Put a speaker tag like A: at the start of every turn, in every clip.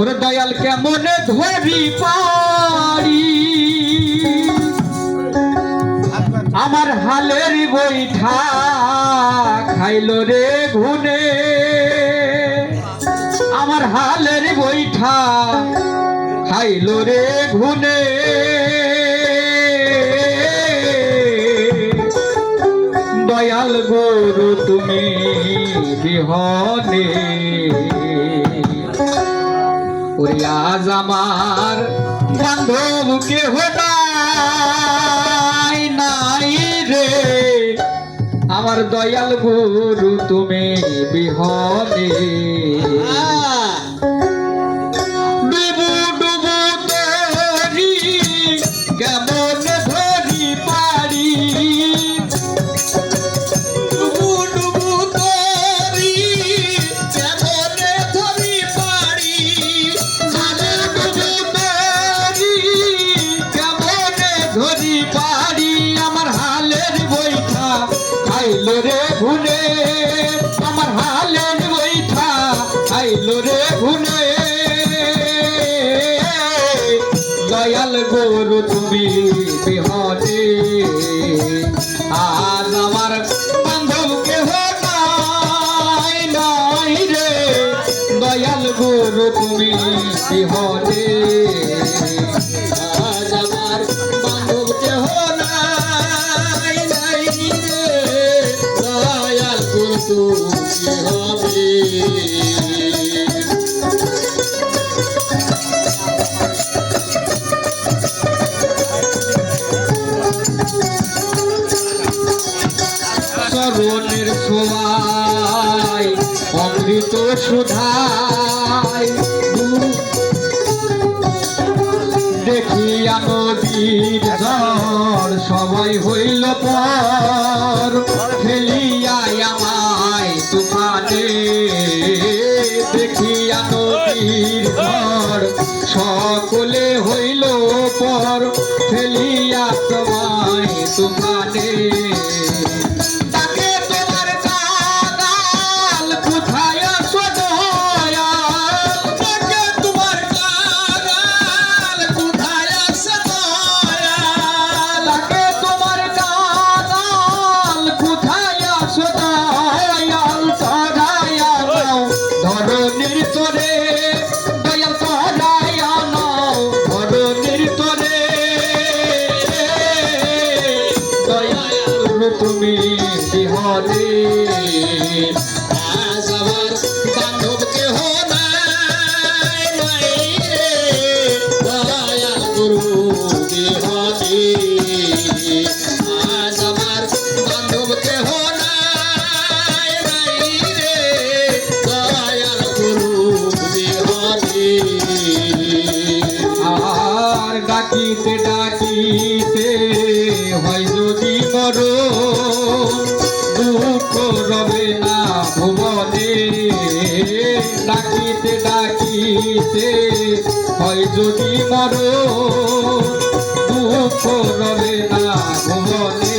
A: ওরে দয়াল কেমনে ধরি পারি আমার হালের বৈঠা খাইলো রে ঘুনে আমার হালের বৈঠা খাইলো রে ঘুনে দয়াল গুরু তুমি বিহনে ওরে আজ আমার বান্ধব কেহ নাই রে আমার দয়াল গুরু তুমি বিহনে ডুবু ডুবু তরি কেমন ধরি পারি ডুবু ডুবু তরি কেমন ধরি পারি ডুবু তরি কেমন ধরি পারি আমার হালের বৈঠা খাইলো রে ঘুনে আমার হালের বৈঠা খাইলো রে ঘুনে দয়াল গুরু তুমি বিহনে আজ আমার বান্ধব কেহ নাই রে দয়াল গুরু তুমি বিহনে আজ আমার বান্ধব কেহ নাই রে দয়াল গুরু তুমি হবে চরণের ছোঁয়ায় অমৃত সুধায় দেখিয়া নদীর ঝড় সবাই হইল পর ফেলিয়াই আমায় তুফানে দেখিয়া নদীর ঝড় সকলে হইল পর ফেলিয়া তোমায় তুফানে তুমি বিহনে আজ আমার বান্ধব কেহ নাই রে দয়াল গুরু বিহনে আজ আমার বান্ধব কেহ নাই রে দয়াল গুরু বিহনে আর ডাকিতে ডাকিতে হয় যদি করো দুঃখ রবে না ভুবনে ডাকিতে ডাকিতে হয় যদি মরো দুঃখ রবে না ভুবনে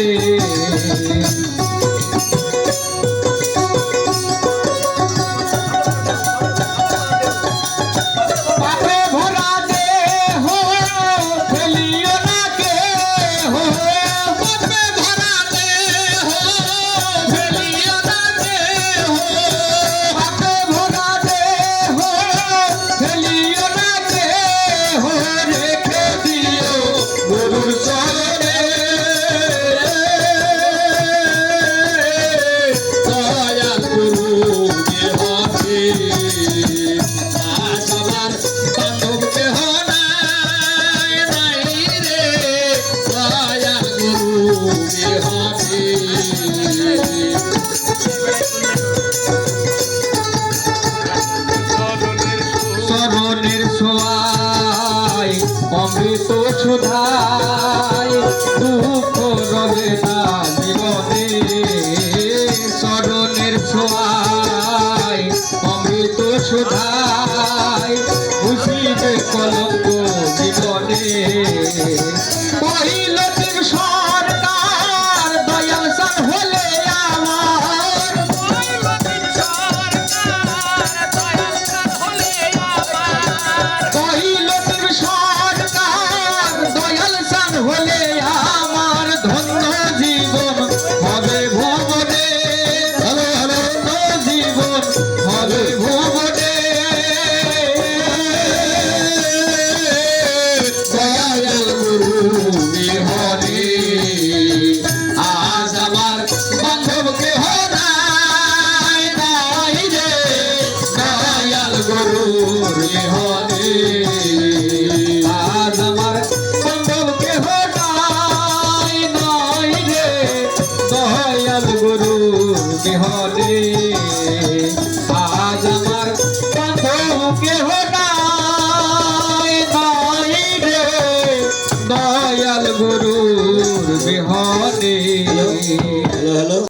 A: চরণের ছোঁয়ায় অমৃত সুধায় দুঃখ রবে না জীবনে চরণের ছোঁয়ায় অমৃত সুধায় বুঝিবে কলঙ্ক জীবনে পহিল সরকার দয়াল সান হলে আমার দয়াল গুরুর বিহনে আজ আমার বন্ধু কেহ নাই নাই রে দয়াল গুরুর বিহনে